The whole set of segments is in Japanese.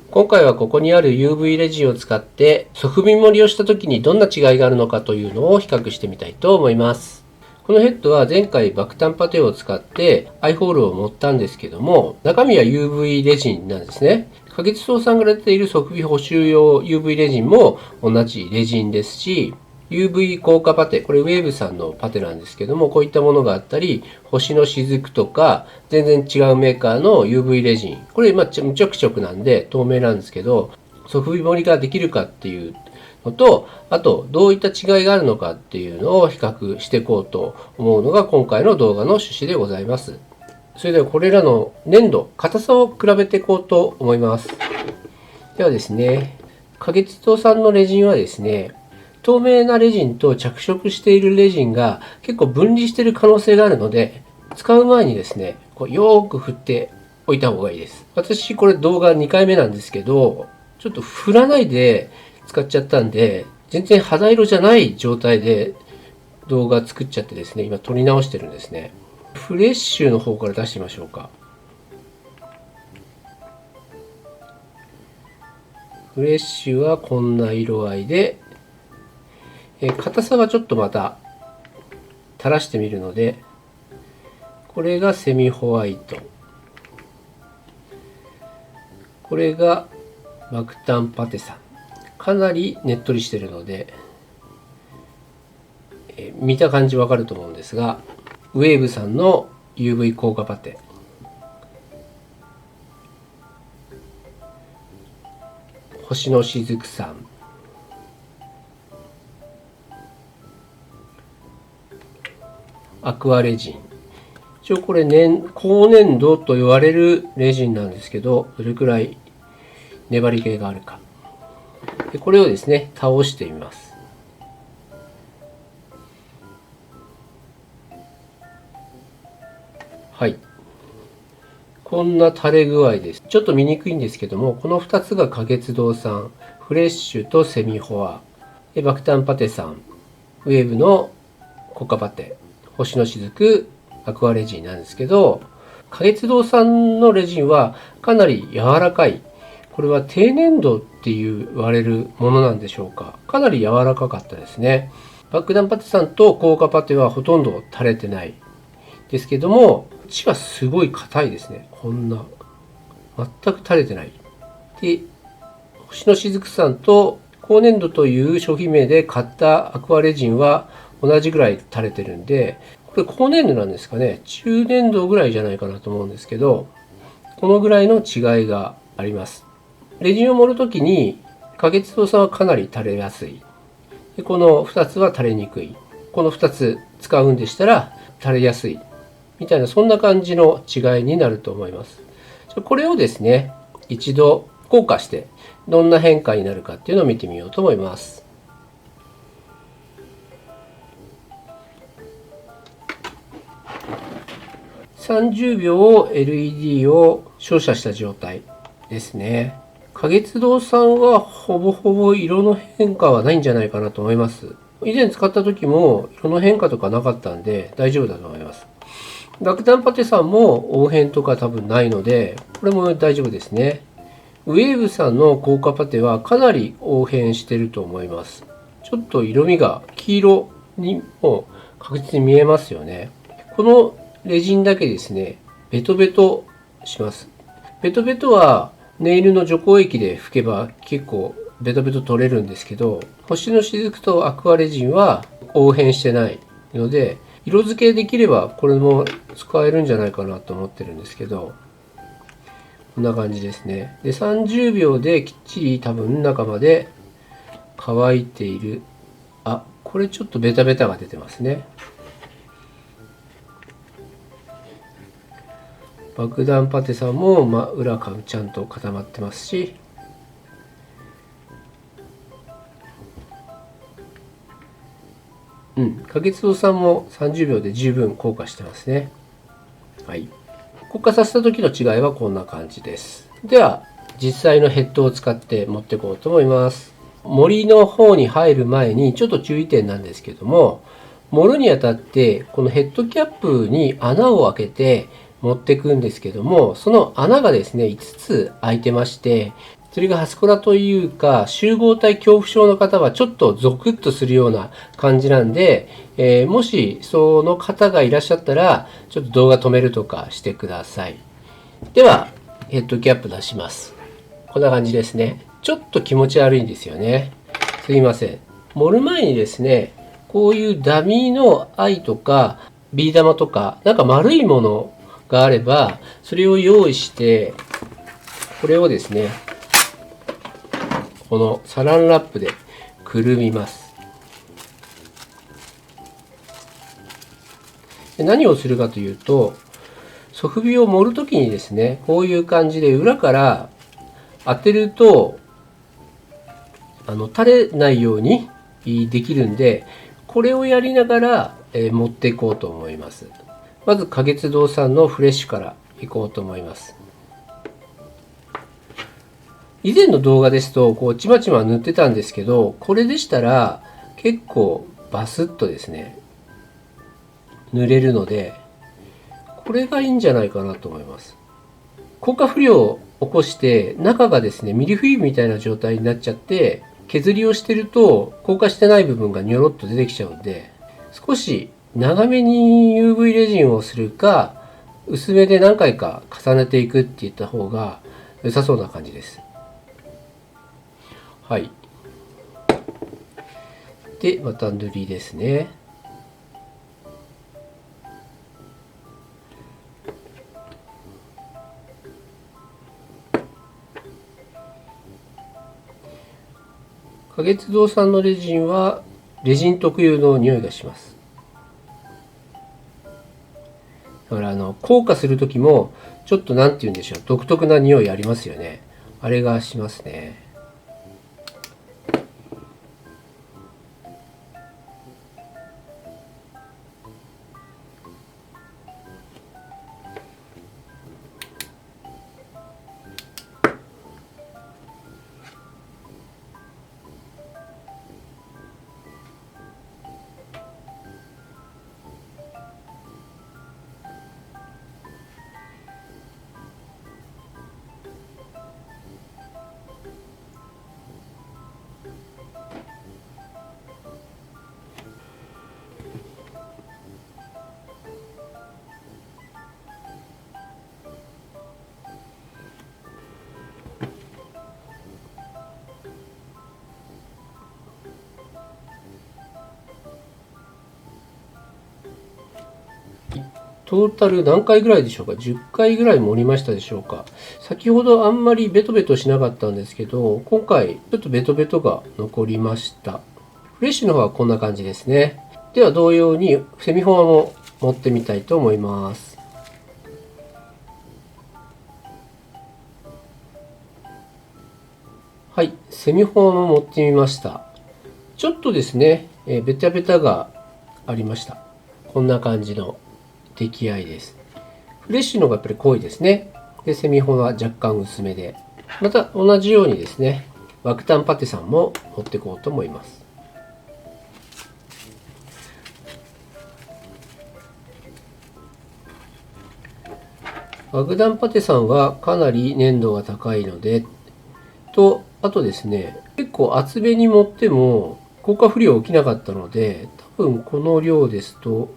今回はここにある UV レジンを使って側面盛りをした時にどんな違いがあるのかというのを比較してみたいと思います。このヘッドは前回爆炭パテを使ってアイホールを盛ったんですけども、中身は UV レジンなんですね。花月荘さんが出ている側面補修用 UV レジンも同じレジンですし、UV 効果パテ、これウェーブさんのパテなんですけども、こういったものがあったり、星の雫とか、全然違うメーカーの UV レジン。これ、無直色なんで透明なんですけど、側面盛りができるかっていうのと、あと、どういった違いがあるのかっていうのを比較していこうと思うのが今回の動画の趣旨でございます。それではこれらの粘土、硬さを比べていこうと思います。ではですね、花月堂さんのレジンはですね、透明なレジンと着色しているレジンが結構分離している可能性があるので、使う前にですね、よーく振っておいた方がいいです。私これ動画2回目なんですけど、ちょっと振らないで使っちゃったんで、全然肌色じゃない状態で動画作っちゃってですね、今撮り直してるんですね。フレッシュの方から出してみましょうか。フレッシュはこんな色合いで、硬さはちょっとまた垂らしてみるので、これがセミホワイト、これが爆炭パテさん。かなりねっとりしてるので、見た感じわかると思うんですが、ウェーブさんの UV 効果パテ、星の雫さん、アクアレジン。一応これ高粘土と言われるレジンなんですけど、どれくらい粘り気があるか。でこれをですね、倒してみます。はい。こんな垂れ具合です。ちょっと見にくいんですけども、この2つが花月堂さん、フレッシュとセミホア。で爆炭パテさん、ウェーブのコカパテ、星の雫、アクアレジンなんですけど、花月堂さんのレジンはかなり柔らかい。これは低粘土って言われるものなんでしょうか。かなり柔らかかったですね。爆弾パテさんとコカパテはほとんど垂れてないですけども、こっちはすごい硬いですね。こんな全く垂れてない。で、星の雫さんと高粘土という商品名で買ったアクアレジンは同じぐらい垂れてるんで、これ高粘土なんですかね。中粘土ぐらいじゃないかなと思うんですけど、このぐらいの違いがあります。レジンを盛るときに花月堂さんはかなり垂れやすい。でこの2つは垂れにくい。この2つ使うんでしたら垂れやすい。みたいな、そんな感じの違いになると思います。これをですね、一度硬化してどんな変化になるかっていうのを見てみようと思います。30秒 LED を照射した状態ですね。花月堂さんはほぼほぼ色の変化はないんじゃないかなと思います。以前使った時も色の変化とかなかったんで大丈夫だと思います。爆弾パテさんも黄変とか多分ないので、これも大丈夫ですね。ウェーブさんの効果パテはかなり黄変してると思います。ちょっと色味が黄色にも確実に見えますよね。このレジンだけですね、ベトベトします。ベトベトはネイルの除光液で拭けば結構ベトベト取れるんですけど、星の雫とアクアレジンは黄変してないので、色付けできればこれも使えるんじゃないかなと思ってるんですけど、こんな感じですね。で、30秒できっちり多分中まで乾いている。あ、これちょっとベタベタが出てますね。爆弾パテさんも裏がちゃんと固まってますし、花月堂さんも30秒で十分硬化してますね。はい。硬化させた時の違いはこんな感じです。では、実際のヘッドを使って持っていこうと思います。森の方に入る前にちょっと注意点なんですけども、盛るにあたってこのヘッドキャップに穴を開けて持っていくんですけども、その穴がですね、5つ開いてまして、それがハスコラというか、集合体恐怖症の方はちょっとゾクッとするような感じなんで、もしその方がいらっしゃったら、ちょっと動画止めるとかしてください。では、ヘッドキャップ出します。こんな感じですね。ちょっと気持ち悪いんですよね。すいません。盛る前にですね、こういうダミーのアイとか、ビー玉とか、なんか丸いものがあれば、それを用意して、これをですね、このサランラップでくるみます。で、何をするかというと、ソフビを盛るときにですね、こういう感じで裏から当てると、垂れないようにできるんで、これをやりながら、持っていこうと思います。まず、花月堂さんのフレッシュからいこうと思います。以前の動画ですと、こう、ちまちま塗ってたんですけど、これでしたら、結構バスッとですね、塗れるので、これがいいんじゃないかなと思います。硬化不良を起こして、中がですね、ミルフィーユみたいな状態になっちゃって、削りをしてると、硬化してない部分がニョロッと出てきちゃうんで、少し長めに UV レジンをするか、薄めで何回か重ねていくっていった方が良さそうな感じです。はい。で、また塗りですね。花月堂さんのレジンは、レジン特有の匂いがします。だから硬化する時も、ちょっとなんて言うんでしょう、独特な匂いありますよね。あれがしますね。トータル何回ぐらいでしょうか。10回ぐらい盛りましたでしょうか。先ほどあんまりベトベトしなかったんですけど、今回ちょっとベトベトが残りました。フレッシュの方はこんな感じですね。では同様にセミフォアも持ってみたいと思います。はい、セミフォアも持ってみました。ちょっとですね、ベタベタがありました。こんな感じの出来合いです。フレッシュの方がやっぱり濃いですね。で、セミフォアは若干薄めで。また同じようにですね、ワクタンパテさんも持っていこうと思います。ワクタンパテさんはかなり粘度が高いので、あとですね、結構厚めに持っても硬化不良起きなかったので、多分この量ですと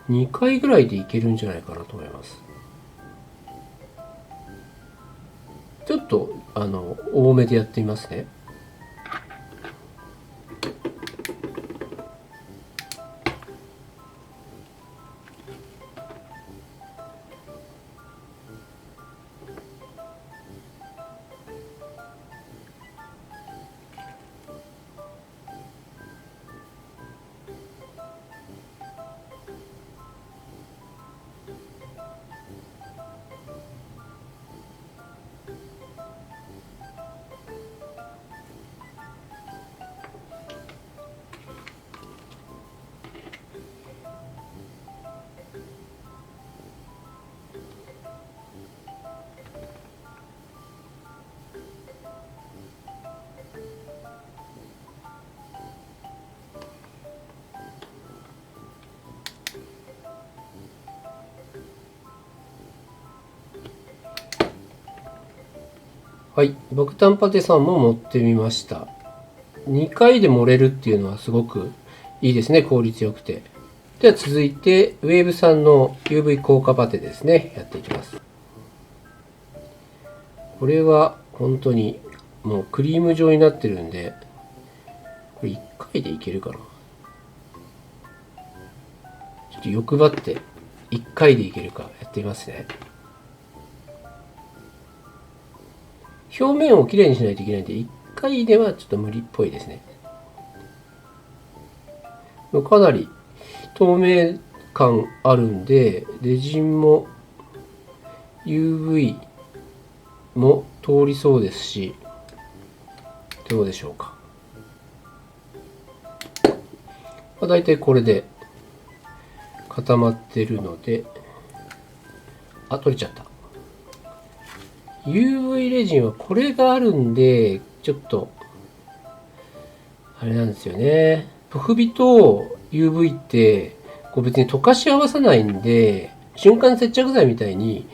2回ぐらいでいけるんじゃないかなと思います。ちょっと多めでやってみますね。はい、爆弾パテさんも持ってみました。2回で盛れるっていうのはすごくいいですね、効率よくて。では続いて、ウェーブさんの UV 効果パテですね、やっていきます。これは本当にもうクリーム状になってるんで、これ1回でいけるかな。ちょっと欲張って1回でいけるかやってみますね。表面をきれいにしないといけないんで、1回ではちょっと無理っぽいですね。かなり透明感あるんで、レジンも UV も通りそうですし、どうでしょうか。だいたいこれで固まってるので、取れちゃった。UV レジンはこれがあるんで、ちょっと、あれなんですよね。トフビと UV って、こう別に溶かし合わさないんで、瞬間接着剤みたいに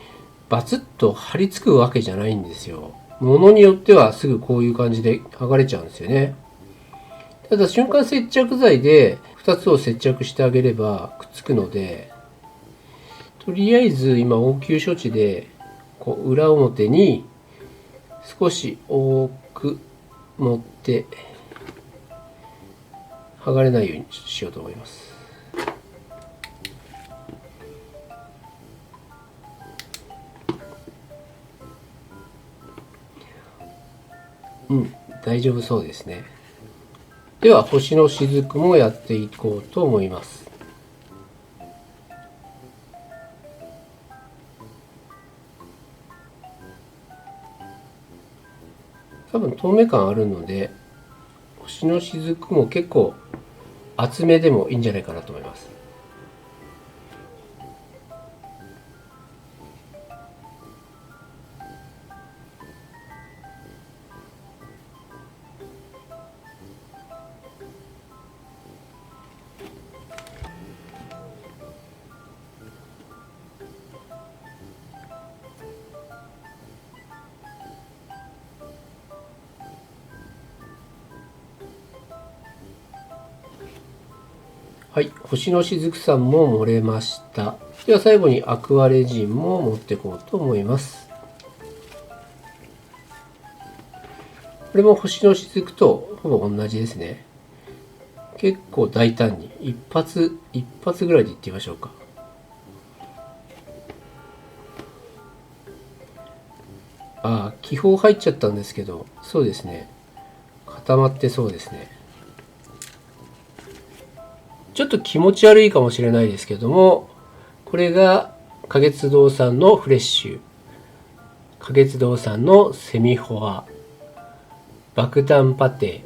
バツッと貼り付くわけじゃないんですよ。ものによってはすぐこういう感じで剥がれちゃうんですよね。ただ瞬間接着剤で2つを接着してあげればくっつくので、とりあえず今応急処置でこう裏表に少し多く持って剥がれないようにしようと思います。大丈夫そうですね。では星の雫もやっていこうと思います。多分透明感あるので、星の雫も結構厚めでもいいんじゃないかなと思います。はい、星の雫さんも盛れました。では最後にアクアレジンも持っていこうと思います。これも星の雫とほぼ同じですね。結構大胆に一発ぐらいでいってみましょうか。気泡入っちゃったんですけど、そうですね、固まってそうですね。ちょっと気持ち悪いかもしれないですけども、これが花月堂さんのフレッシュ、花月堂さんのセミフォア、爆弾パテ、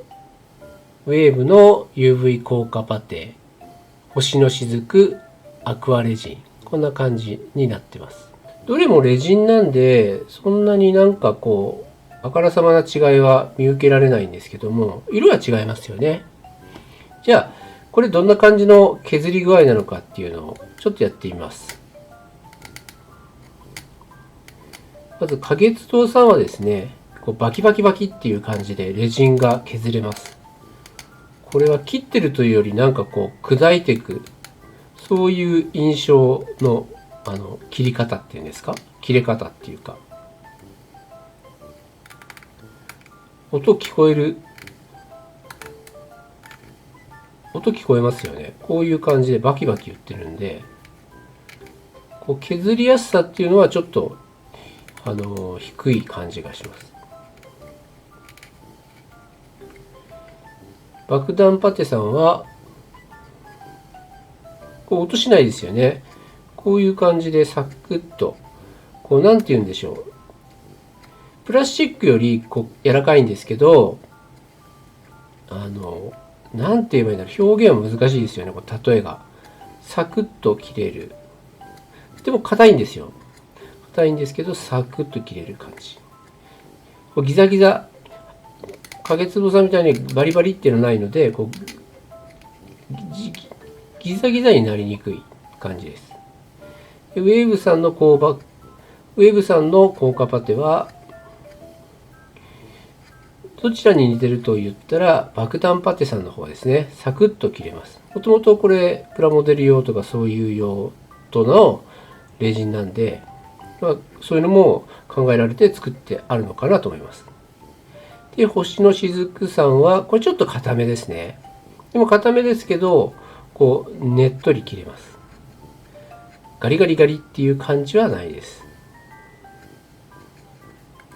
ウェーブの UV 効果パテ、星の雫、アクアレジン、こんな感じになってます。どれもレジンなんで、そんなになんかこうあからさまな違いは見受けられないんですけども、色は違いますよね。じゃあこれどんな感じの削り具合なのかっていうのをちょっとやってみます。まず花月堂さんはですね、こうバキバキバキっていう感じでレジンが削れます。これは切ってるというよりなんかこう砕いていく、そういう印象の切り方っていうんですか、切れ方っていうか、音聞こえますよね。こういう感じでバキバキ言ってるんで、こう削りやすさっていうのはちょっと低い感じがします。爆弾パテさんはこう音しないですよね。こういう感じでサクッと、こうなんて言うんでしょう、プラスチックよりこう柔らかいんですけど、なんて言えばいいんだろう、表現は難しいですよね。こう例えがサクッと切れる。でも硬いんですよ。硬いんですけどサクッと切れる感じ。こうギザギザ、影壺さんみたいにバリバリっていうのはないので、こうギザギザになりにくい感じです。ウェーブさんの効果パテはどちらに似てると言ったら、爆弾パテさんの方ですね。サクッと切れます。もともとこれ、プラモデル用とかそういう用途のレジンなんで、そういうのも考えられて作ってあるのかなと思います。で、星の雫さんは、これちょっと硬めですね。でも硬めですけど、こう、ねっとり切れます。ガリガリガリっていう感じはないです。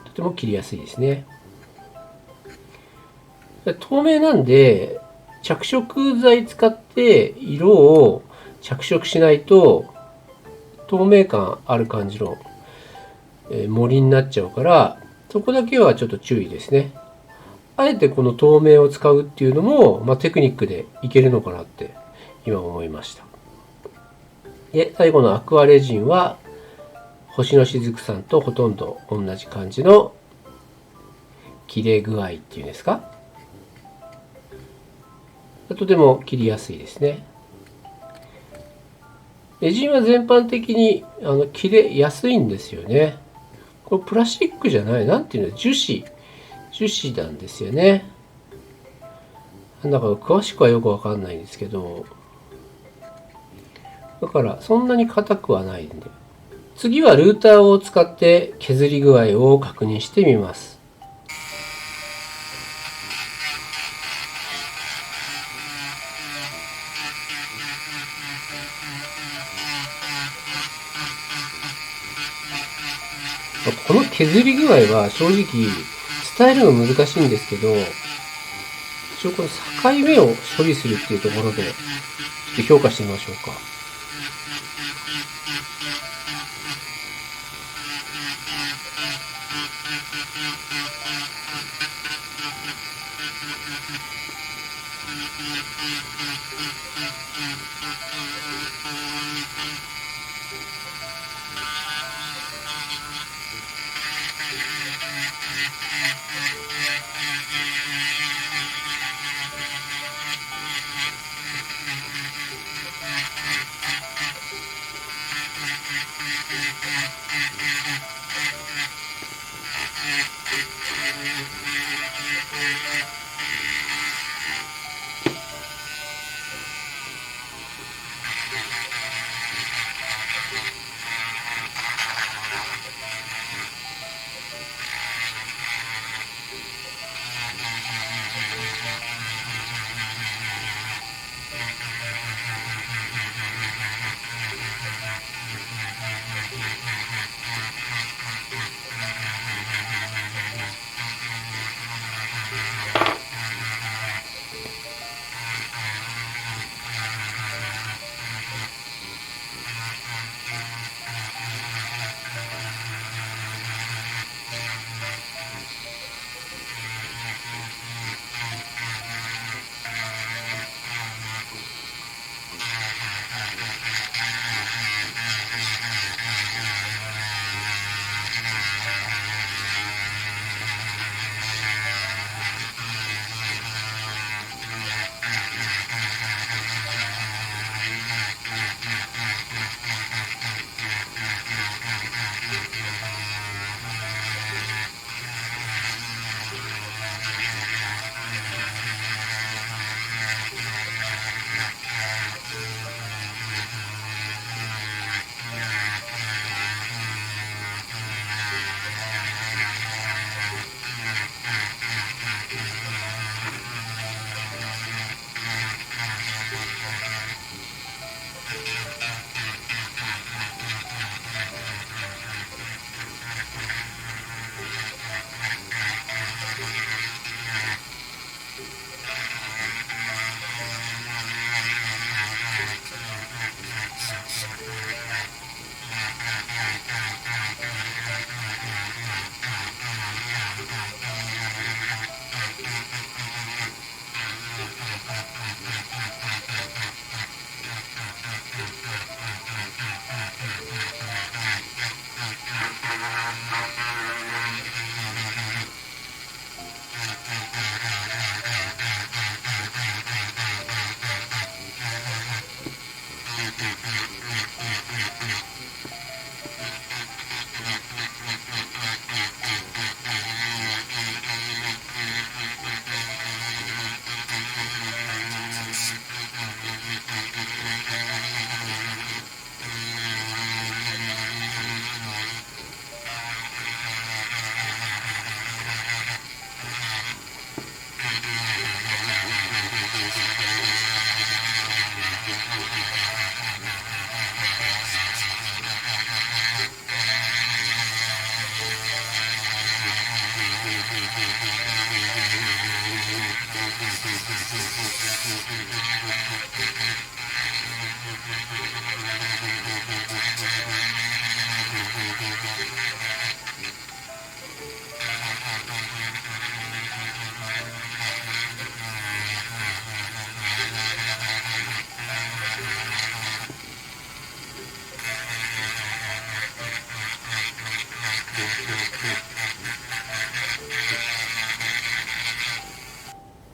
とても切りやすいですね。透明なんで、着色剤使って色を着色しないと、透明感ある感じの森になっちゃうから、そこだけはちょっと注意ですね。あえてこの透明を使うっていうのも、テクニックでいけるのかなって今思いました。で、最後のアクアレジンは、星の雫さんとほとんど同じ感じの切れ具合っていうんですか。とても切りやすいですね。レジンは全般的に切れやすいんですよね。これプラスチックじゃない、なんていうの、樹脂なんですよね。だから詳しくはよくわかんないんですけど、だからそんなに硬くはないんで。次はルーターを使って削り具合を確認してみます。この削り具合は正直伝えるの難しいんですけど、一応この境目を処理するっていうところでちょっと評価してみましょうか。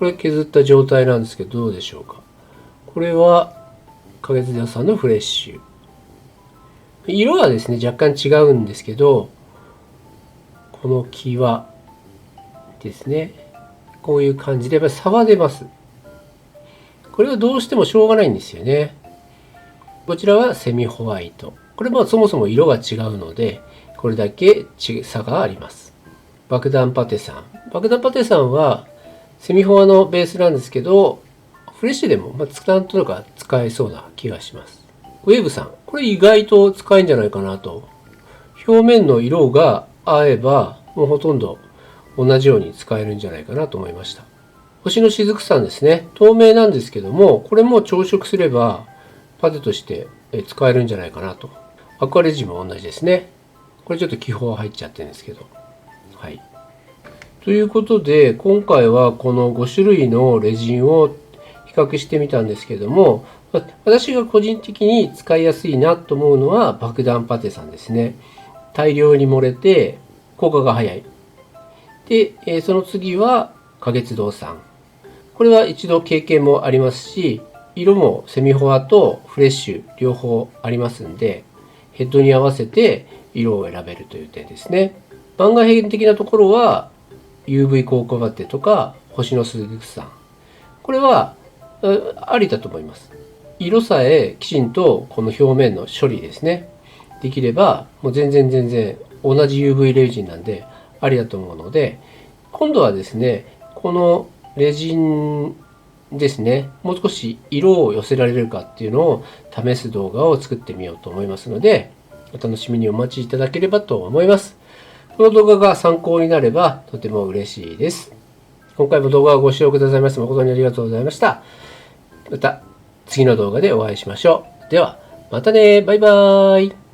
これ削った状態なんですけど、どうでしょうか。これは花月堂さんのフレッシュ。色はですね、若干違うんですけど、この際ですね、こういう感じでやっぱり差は出ます。これはどうしてもしょうがないんですよね。こちらはセミホワイト。これもそもそも色が違うので、これだけ差があります。爆弾パテさん。爆弾パテさんはセミフォアのベースなんですけど、フレッシュでもなんとか使えそうな気がします。ウェーブさん。これ意外と使えるんじゃないかなと。表面の色が合えば、もうほとんど同じように使えるんじゃないかなと思いました。星の雫さんですね。透明なんですけども、これも調色すればパテとして使えるんじゃないかなと。アクアレジンも同じですね。これちょっと気泡入っちゃってるんですけど。はい。ということで、今回はこの5種類のレジンを比較してみたんですけども、私が個人的に使いやすいなと思うのは爆弾パテさんですね。大量に漏れて効果が早い。で、その次は花月堂さん。これは一度経験もありますし、色もセミフォアとフレッシュ両方ありますんで、ヘッドに合わせて色を選べるという点ですね。番外編的なところは UV 効果バテとか星の鈴木さん。これはありだと思います。色さえきちんとこの表面の処理ですね。できればもう全然同じ UV レジンなんでありだと思うので、今度はですね、このレジンですね、もう少し色を寄せられるかっていうのを試す動画を作ってみようと思いますので、お楽しみにお待ちいただければと思います。この動画が参考になればとても嬉しいです。今回も動画をご視聴くださいまして誠にありがとうございました。また次の動画でお会いしましょう。では、またね。バイバーイ。